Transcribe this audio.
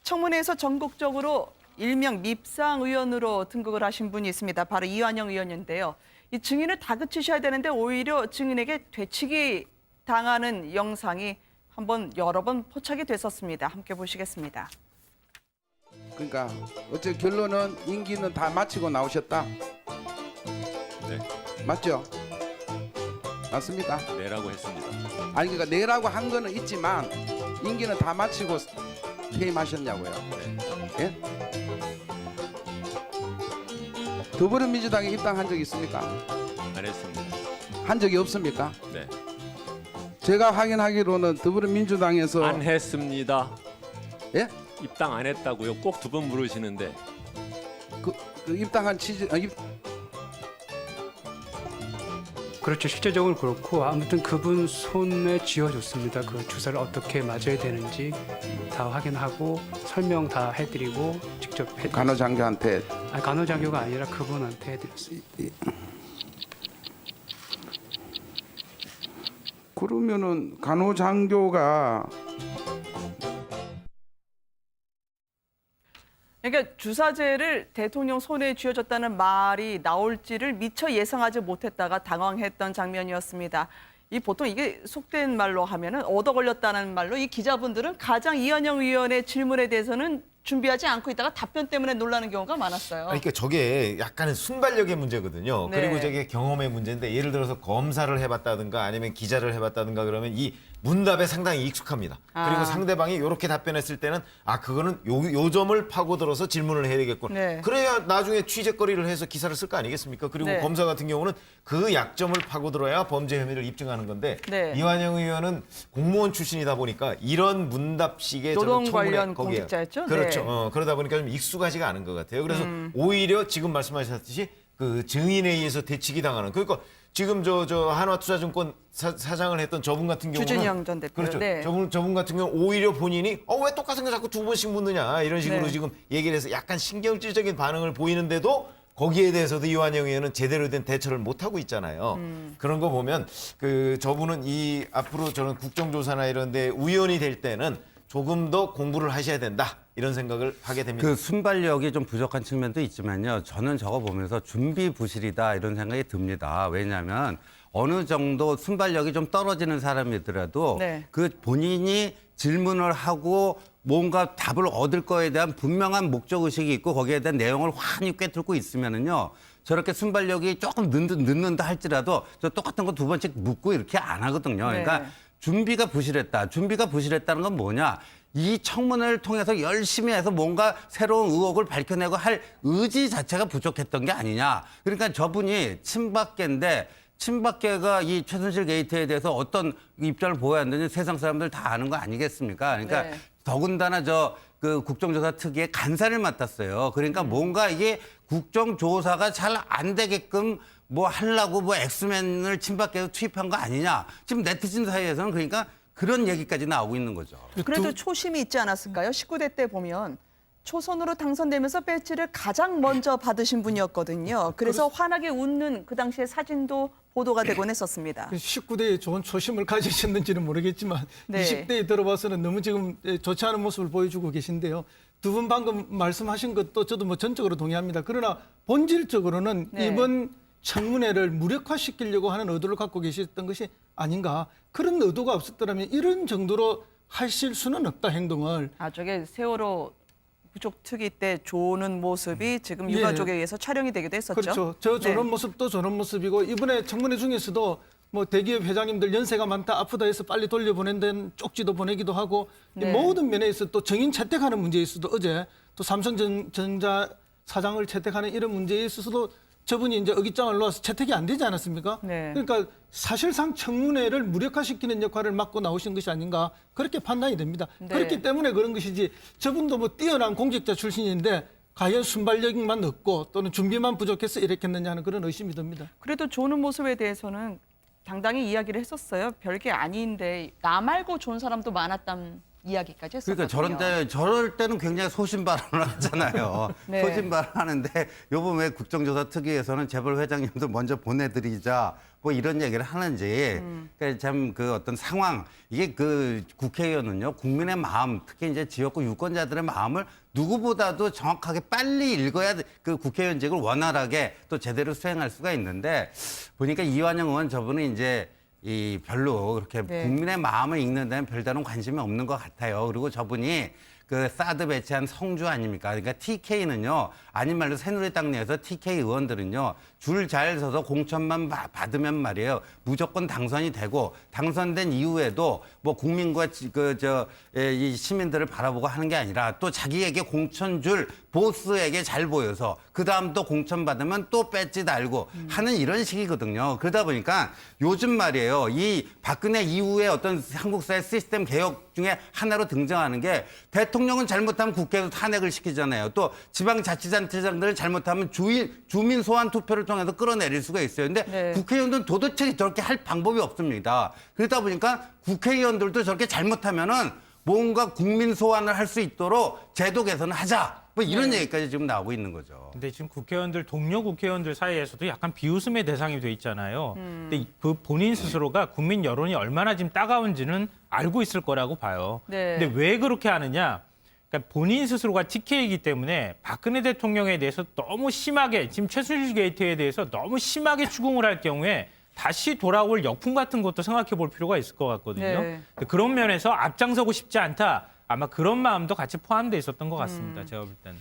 청문회에서 전국적으로 일명 밉상 의원으로 등극을 하신 분이 있습니다. 바로 이완영 의원인데요. 이 증인을 다그치셔야 되는데 오히려 증인에게 되치기 당하는 영상이 여러 번 포착이 됐었습니다. 함께 보시겠습니다. 그러니까 어째 결론은 임기는 다 마치고 나오셨다. 네, 맞죠? 맞습니까? 네라고 했습니다. 아니 그러니까 내라고 한 거는 있지만 임기는 다 마치고 퇴임하셨냐고요. 예? 더불어민주당에 입당한 적 있습니까? 안 했습니다. 한 적이 없습니까? 네, 제가 확인하기로는 더불어민주당에서 안 했습니다. 예? 입당 안 했다고요? 꼭 두 번 물으시는데 그 입당한 취지 그렇죠. 실제적으로 그렇고 아무튼 그분 손에 쥐어줬습니다. 그 주사를 어떻게 맞아야 되는지 다 확인하고 설명 다 해드리고 직접 해드렸습니다. 간호장교한테 아니, 간호장교가 아니라 그분한테 해드렸습니다. 그러면은 간호장교가 그러니까 주사제를 대통령 손에 쥐어줬다는 말이 나올지를 미처 예상하지 못했다가 당황했던 장면이었습니다. 보통 이게 속된 말로 하면은 얻어 걸렸다는 말로 이 기자분들은 가장 이완영 의원의 질문에 대해서는 준비하지 않고 있다가 답변 때문에 놀라는 경우가 많았어요. 그러니까 저게 약간은 순발력의 문제거든요. 네. 그리고 저게 경험의 문제인데 예를 들어서 검사를 해봤다든가 아니면 기자를 해봤다든가 그러면 이 문답에 상당히 익숙합니다. 그리고 상대방이 이렇게 답변했을 때는 그거는 요 점을 파고들어서 질문을 해야 되겠군. 네. 그래야 나중에 취재거리를 해서 기사를 쓸 거 아니겠습니까? 그리고 네. 검사 같은 경우는 그 약점을 파고들어야 범죄 혐의를 입증하는 건데 네. 이완영 의원은 공무원 출신이다 보니까 이런 문답식의 노동 저는 청문회 관련 거기에 공직자였죠? 그렇죠. 네. 그러다 보니까 좀 익숙하지가 않은 것 같아요. 그래서 오히려 지금 말씀하셨듯이 그 증인에 의해서 대치기 당하는 그러니까 지금 저 한화투자증권 사장을 했던 저분 같은 경우는 주진영 전 대표. 그렇죠. 네. 저분 같은 경우 오히려 본인이 왜 똑같은 거 자꾸 두 번씩 묻느냐 이런 식으로 네. 지금 얘기를 해서 약간 신경질적인 반응을 보이는데도 거기에 대해서도 이완영 의원은 제대로 된 대처를 못 하고 있잖아요. 그런 거 보면 저분은 이 앞으로 저는 국정조사나 이런 데 의원이 될 때는 조금 더 공부를 하셔야 된다. 이런 생각을 하게 됩니다. 그 순발력이 좀 부족한 측면도 있지만요. 저는 저거 보면서 준비 부실이다 이런 생각이 듭니다. 왜냐하면 어느 정도 순발력이 좀 떨어지는 사람이더라도 네. 그 본인이 질문을 하고 뭔가 답을 얻을 거에 대한 분명한 목적의식이 있고 거기에 대한 내용을 환히 꿰뚫고 있으면은요. 저렇게 순발력이 조금 늦는다 할지라도 저 똑같은 거 두 번씩 묻고 이렇게 안 하거든요. 그러니까 네. 준비가 부실했다. 준비가 부실했다는 건 뭐냐. 이 청문회를 통해서 열심히 해서 뭔가 새로운 의혹을 밝혀내고 할 의지 자체가 부족했던 게 아니냐. 그러니까 저분이 친박계인데 친박계가 이 최순실 게이트에 대해서 어떤 입장을 보여야 하는지 세상 사람들 다 아는 거 아니겠습니까? 그러니까 네. 더군다나 그 국정조사 특위의 간사를 맡았어요. 그러니까 뭔가 이게 국정조사가 잘 안 되게끔 하려고 엑스맨을 친박계에서 투입한 거 아니냐. 지금 네티즌 사이에서는 그러니까 그런 얘기까지 나오고 있는 거죠. 그래도 초심이 있지 않았을까요? 19대 때 보면 초선으로 당선되면서 배지를 가장 먼저 받으신 분이었거든요. 그래서 환하게 웃는 그 당시의 사진도 보도가 되곤 했었습니다. 19대에 좋은 초심을 가지셨는지는 모르겠지만 네. 20대에 들어봐서는 너무 지금 좋지 않은 모습을 보여주고 계신데요. 두 분 방금 말씀하신 것도 저도 전적으로 동의합니다. 그러나 본질적으로는 네. 이번 청문회를 무력화시키려고 하는 의도를 갖고 계셨던 것이 아닌가. 그런 의도가 없었더라면 이런 정도로 하실 수는 없다, 행동을. 저게 세월호 부족 특위 때 조는 모습이 지금 유가족에 의해서 촬영이 되기도 했었죠. 그렇죠. 저런 네. 모습도 저런 모습이고 이번에 청문회 중에서도 대기업 회장님들 연세가 많다 아프다 해서 빨리 돌려보낸다는 쪽지도 보내기도 하고 네. 모든 면에 있어 또 정인 채택하는 문제에 있어도 어제 또 삼성전자 사장을 채택하는 이런 문제에 있어서도 저분이 이제 의기장을 놓아서 채택이 안 되지 않았습니까? 네. 그러니까 사실상 청문회를 무력화시키는 역할을 맡고 나오신 것이 아닌가 그렇게 판단이 됩니다. 네. 그렇기 때문에 그런 것이지 저분도 뛰어난 공직자 출신인데 과연 순발력만 없고 또는 준비만 부족해서 이랬겠느냐 하는 그런 의심이 듭니다. 그래도 조는 모습에 대해서는 당당히 이야기를 했었어요. 별게 아닌데 나 말고 좋은 사람도 많았다는 이야기까지 했었거든요. 그러니까 저럴 때는 굉장히 소신 발언을 하잖아요. 네. 소신 발언하는데 요번 왜 국정조사 특위에서는 재벌 회장님도 먼저 보내드리자 뭐 이런 얘기를 하는지 참 그 어떤 상황 이게 그 국회의원은요 국민의 마음 특히 이제 지역구 유권자들의 마음을 누구보다도 정확하게 빨리 읽어야 그 국회의원직을 원활하게 또 제대로 수행할 수가 있는데 보니까 이완영 의원 저분은 이제 이 별로 그렇게 네. 국민의 마음을 읽는 데는 별다른 관심이 없는 것 같아요. 그리고 저분이 그 사드 배치한 성주 아닙니까? 그러니까 TK는요, 아닌 말로 새누리당 내에서 TK 의원들은요, 줄 잘 서서 공천만 받으면 말이에요, 무조건 당선이 되고, 당선된 이후에도 뭐 국민과 이 시민들을 바라보고 하는 게 아니라 또 자기에게 공천 줄 보스에게 잘 보여서 그 다음 또 공천 받으면 또 배지 달고 하는 이런 식이거든요. 그러다 보니까 요즘 말이에요, 이 박근혜 이후에 어떤 한국사회 시스템 개혁 중에 하나로 등장하는 게 대통령은 잘못하면 국회에서 탄핵을 시키잖아요. 또 지방자치단체장들은 잘못하면 주민 소환 투표를 통해서 끌어내릴 수가 있어요. 근데 네. 국회의원들은 도대체 저렇게 할 방법이 없습니다. 그러다 보니까 국회의원들도 저렇게 잘못하면은 뭔가 국민 소환을 할 수 있도록 제도 개선을 하자. 뭐 이런 얘기까지 지금 나오고 있는 거죠. 근데 지금 국회의원들 동료 국회의원들 사이에서도 약간 비웃음의 대상이 돼 있잖아요. 근데 그 본인 스스로가 국민 여론이 얼마나 지금 따가운지는 알고 있을 거라고 봐요. 네. 근데 왜 그렇게 하느냐? 그러니까 본인 스스로가 TK이기 때문에 박근혜 대통령에 대해서 너무 심하게 지금 최순실 게이트에 대해서 너무 심하게 추궁을 할 경우에 다시 돌아올 역풍 같은 것도 생각해 볼 필요가 있을 것 같거든요. 네. 근데 그런 면에서 앞장서고 싶지 않다. 아마 그런 마음도 같이 포함돼 있었던 것 같습니다. 제가 볼 때는.